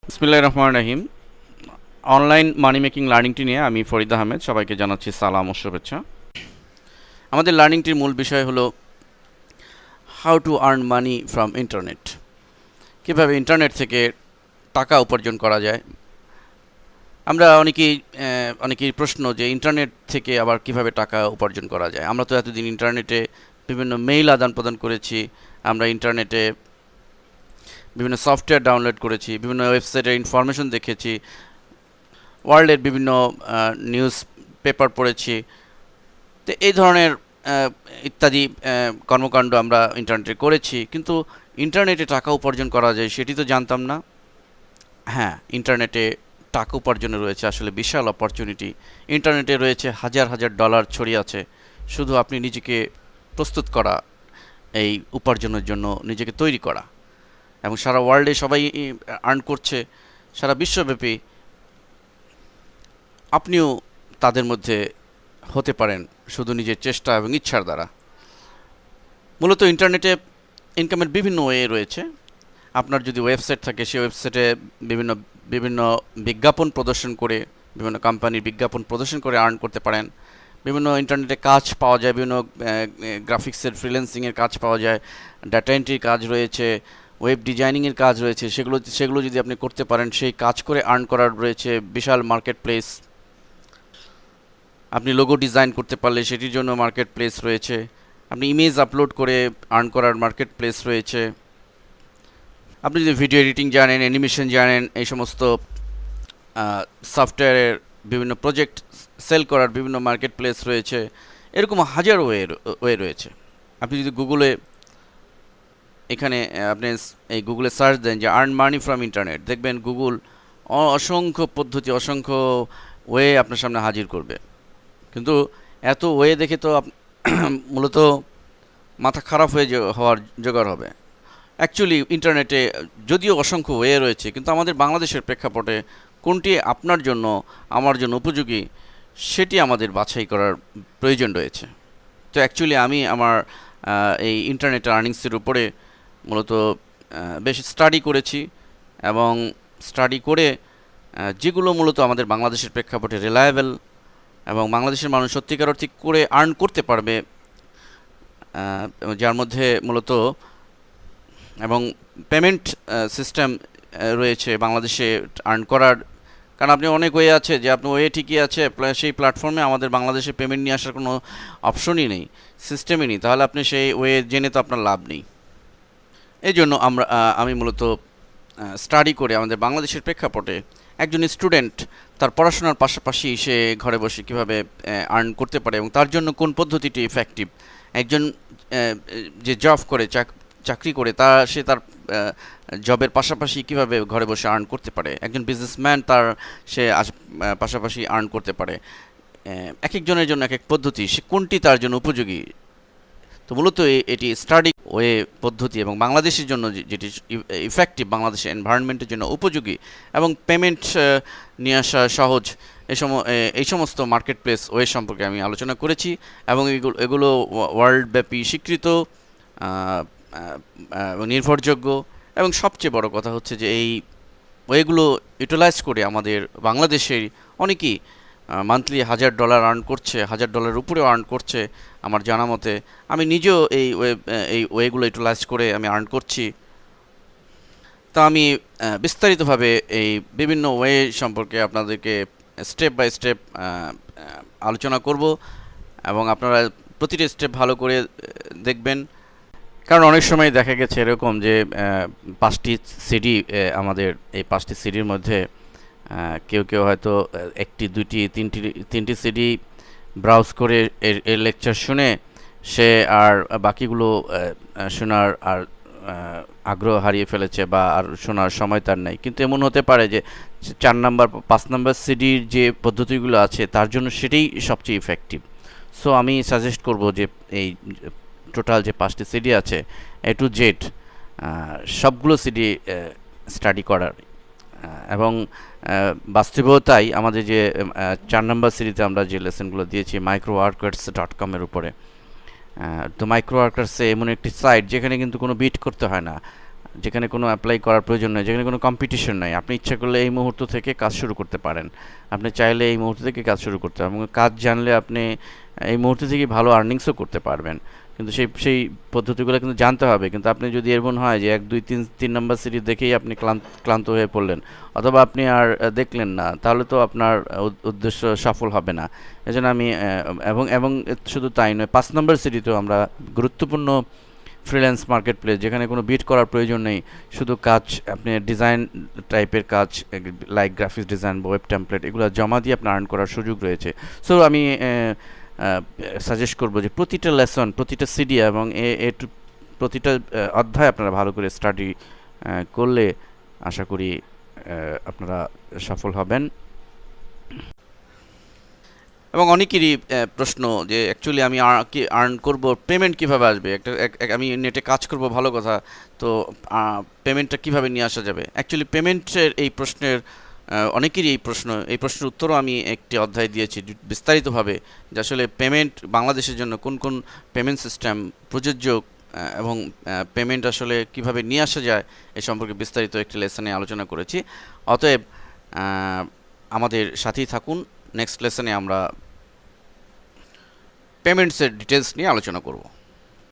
বিসমিল্লাহির রহমানির রহিম। Online money making লার্নিংটি নিয়ে আমি ফরিদ আহমেদ সবাইকে জানাচ্ছি সালাম ও শুভেচ্ছা। আমাদের লার্নিংটির মূল বিষয় হলো how to earn money from internet. কীভাবে ইন্টারনেট থেকে টাকা উপার্জন করা যায়। আমরা অনেকেই প্রশ্ন যে ইন্টারনেট থেকে আবার কিভাবে টাকা উপার্জন করা যায়। আমরা তো এতদিন ইন্টারনেটে বিভিন্ন মেইল আদান প্রদান করেছি, আমরা ইন্টারনেটে বিভিন্ন সফটওয়্যার ডাউনলোড করেছি, বিভিন্ন ওয়েবসাইটের ইনফরমেশন দেখেছি, ওয়ার্ল্ডের বিভিন্ন নিউজ পেপার পড়েছি। তো এই ধরনের ইত্যাদি কর্মকাণ্ড আমরা ইন্টারনেটে করেছি, কিন্তু ইন্টারনেটে টাকা উপার্জন করা যায় সেটি তো জানতাম না। হ্যাঁ, ইন্টারনেটে টাকা উপার্জনে রয়েছে আসলে বিশাল অপরচুনিটি। ইন্টারনেটে রয়েছে হাজার হাজার ডলার ছড়িয়ে আছে। শুধু আপনি নিজেকে প্রস্তুত করা, এই উপার্জনের জন্য নিজেকে তৈরি করা, এবং সারা ওয়ার্ল্ডে সবাই আর্ন করছে, সারা বিশ্বব্যাপী। আপনিও তাদের মধ্যে হতে পারেন শুধু নিজের চেষ্টা এবং ইচ্ছার দ্বারা। মূলত ইন্টারনেটে ইনকামের বিভিন্ন ওয়ে রয়েছে। আপনার যদি ওয়েবসাইট থাকে, সেই ওয়েবসাইটে বিভিন্ন বিভিন্ন বিজ্ঞাপন প্রদর্শন করে, বিভিন্ন কোম্পানির বিজ্ঞাপন প্রদর্শন করে আর্ন করতে পারেন। বিভিন্ন ইন্টারনেটে কাজ পাওয়া যায়, বিভিন্ন গ্রাফিক্সের ফ্রিল্যান্সিংয়ের কাজ পাওয়া যায়, ডাটা এন্ট্রির কাজ রয়েছে, ওয়েব ডিজাইনিংয়ের কাজ রয়েছে। সেগুলো যদি আপনি করতে পারেন, সেই কাজ করে আর্ন করার রয়েছে বিশাল মার্কেট প্লেস। আপনি লোগো ডিজাইন করতে পারলে সেটির জন্য মার্কেট প্লেস রয়েছে। আপনি ইমেজ আপলোড করে আর্ন করার মার্কেট প্লেস রয়েছে। আপনি যদি ভিডিও এডিটিং জানেন, অ্যানিমেশন জানেন, এই সমস্ত সফটওয়্যারের বিভিন্ন প্রজেক্ট সেল করার বিভিন্ন মার্কেট প্লেস রয়েছে। এরকম হাজার ওয়ে রয়েছে। আপনি যদি গুগলে আপনি এই গুগলে সার্চ দেন যে আর্ন মানি ফ্রম ইন্টারনেট, দেখবেন গুগল অসংখ্য পদ্ধতি, অসংখ্য ওয়ে আপনার সামনে হাজির করবে। কিন্তু এত ওয়ে দেখে তো মূলত মাথা খারাপ হওয়ার জোগাড় হবে। অ্যাকচুয়ালি ইন্টারনেটে যদিও অসংখ্য ওয়ে রয়েছে, কিন্তু আমাদের বাংলাদেশের প্রেক্ষাপটে কোনটি আপনার জন্য, আমার জন্য উপযোগী, সেটি আমাদের বাছাই করার প্রয়োজন রয়েছে। তো অ্যাকচুয়ালি আমি আমার এই ইন্টারনেট আর্নিংসের উপরে মূলত বেশ স্টাডি করেছি, এবং স্টাডি করে যেগুলো মূলত আমাদের বাংলাদেশের প্রেক্ষাপটে রিলায়েবল এবং বাংলাদেশের মানুষ সত্যিকার অর্থে করে আর্ন করতে পারবে, যার মধ্যে মূলত এবং পেমেন্ট সিস্টেম রয়েছে বাংলাদেশে আর্ন করার। কারণ আপনি অনেক ওয়ে আছে যে আপনি ওয়ে ঠিকই আছে, সেই প্ল্যাটফর্মে আমাদের বাংলাদেশে পেমেন্ট নিয়ে আসার কোনো অপশনই নেই, সিস্টেমই নেই, তাহলে আপনি সেই ওয়ে জেনে তো আপনার লাভ নেই। এই জন্য আমি মূলত স্টাডি করে আমাদের বাংলাদেশের প্রেক্ষাপটে একজন স্টুডেন্ট তার পড়াশোনার পাশাপাশি সে ঘরে বসে কীভাবে আর্ন করতে পারে, এবং তার জন্য কোন পদ্ধতিটি ইফেক্টিভ। একজন যে জব করে, চাকরি করে, সে তার জবের পাশাপাশি কীভাবে ঘরে বসে আর্ন করতে পারে। একজন বিজনেসম্যান সে পাশাপাশি আর্ন করতে পারে। এক একজনের জন্য এক এক পদ্ধতি, সে কোনটি তার জন্য উপযোগী। তো মূলত এটি স্টাডি ওয়ে পদ্ধতি, এবং বাংলাদেশের জন্য যেটি ইফেক্টিভ, বাংলাদেশের এনভায়রনমেন্টের জন্য উপযোগী এবং পেমেন্ট নিয়ে আসা সহজ, এই সমস্ত মার্কেট প্লেস ওয়ে সম্পর্কে আমি আলোচনা করেছি, এবং এগুলো ওয়ার্ল্ডব্যাপী স্বীকৃত, নির্ভরযোগ্য, এবং সবচেয়ে বড় কথা হচ্ছে যে এই ওয়েগুলো ইউটিলাইজ করে আমাদের বাংলাদেশের অনেকেই মান্থলি $1000 আর্ন করছে, $1000 উপরেও আর্ন করছে আমার জানা মতে। আমি নিজেও এই ওয়েগুলো ইউটিলাইজ করে আমি আর্ন করছি। তা আমি বিস্তারিতভাবে এই বিভিন্ন ওয়ে সম্পর্কে আপনাদেরকে স্টেপ বাই স্টেপ আলোচনা করব, এবং আপনারা প্রতিটি স্টেপ ভালো করে দেখবেন। কারণ অনেক সময় দেখা গেছে এরকম যে 5টি সিডি, আমাদের এই 5টি সিডির মধ্যে কেউ কেউ হয়তো 1টি 2টি 3টি সিডি ব্রাউজ করে এর লেকচার শুনে সে আর বাকিগুলো শোনার আর আগ্রহ হারিয়ে ফেলেছে, বা আর শোনার সময় তার নেই। কিন্তু এমন হতে পারে যে 4 নাম্বার 5 নাম্বার সিডির যে পদ্ধতিগুলো আছে তার জন্য সেটাই সবচেয়ে ইফেক্টিভ। সো আমি সাজেস্ট করব যে এই টোটাল যে 5টি সিডি আছে, এ টু জেড সবগুলো সিডি স্টাডি করার, এবং বাস্তবেও তাই। আমাদের যে 4 নম্বর সিরিজে আমরা যে লেসনগুলো দিয়েছি microworkers.com এর উপরে, তো মাইক্রো ওয়ার্কার্সে এমন একটি সাইট যেখানে কিন্তু কোনো বিট করতে হয় না, যেখানে কোনো অ্যাপ্লাই করার প্রয়োজন নেই, যেখানে কোনো কম্পিটিশন নাই, আপনি ইচ্ছা করলে এই মুহূর্ত থেকে কাজ শুরু করতে পারেন, আপনি চাইলে এই মুহূর্ত থেকে কাজ শুরু করতে পারেন, এবং কাজ জানলে আপনি এই মুহূর্তে থেকে ভালো আর্নিংসও করতে পারবেন। কিন্তু সেই পদ্ধতিগুলো কিন্তু জানতে হবে। কিন্তু আপনি যদি এমন হয় যে 1 2 3 নম্বর সিরিজ দেখেই আপনি ক্লান্ত হয়ে পড়লেন, অথবা আপনি আর দেখলেন না, তাহলে তো আপনার উদ্দেশ্য সফল হবে না। এজন্য আমি এবং এবং শুধু তাই নয়, 5 নম্বর সিরিজেও আমরা গুরুত্বপূর্ণ ফ্রিল্যান্স মার্কেট প্লেস, যেখানে কোনো বিট করার প্রয়োজন নেই, শুধু কাজ, আপনি ডিজাইন টাইপের কাজ লাইক গ্রাফিক্স ডিজাইন বা ওয়েব টেমপ্লেট, এগুলো জমা দিয়ে আপনার আর্ন করার সুযোগ রয়েছে। সো আমি সাজেস্ট করবো যে প্রতিটা লেসন, প্রতিটা সিডি এবং প্রতিটা অধ্যায় আপনারা ভালো করে স্টাডি করলে আশা করি আপনারা সফল হবেন। এবং অনেকেরই প্রশ্ন যে অ্যাকচুয়ালি আমি কি আর্ন করব, পেমেন্ট কিভাবে আসবে, আমি নেটে কাজ করব ভালো কথা, তো পেমেন্টটা কিভাবে নিয়ে আসা যাবে। অ্যাকচুয়ালি পেমেন্টের এই প্রশ্নের অনেকেরই এই প্রশ্নের উত্তরও আমি একটি অধ্যায় দিয়েছি বিস্তারিতভাবে, যে আসলে পেমেন্ট বাংলাদেশের জন্য কোন কোন পেমেন্ট সিস্টেম প্রযোজ্য, এবং পেমেন্ট আসলে কিভাবে নিয়ে আসা যায় এ সম্পর্কে বিস্তারিত একটি লেসনে আলোচনা করেছি। অতএব আমাদের সাথেই থাকুন, নেক্সট লেসনে আমরা পেমেন্টসের ডিটেলস নিয়ে আলোচনা করব।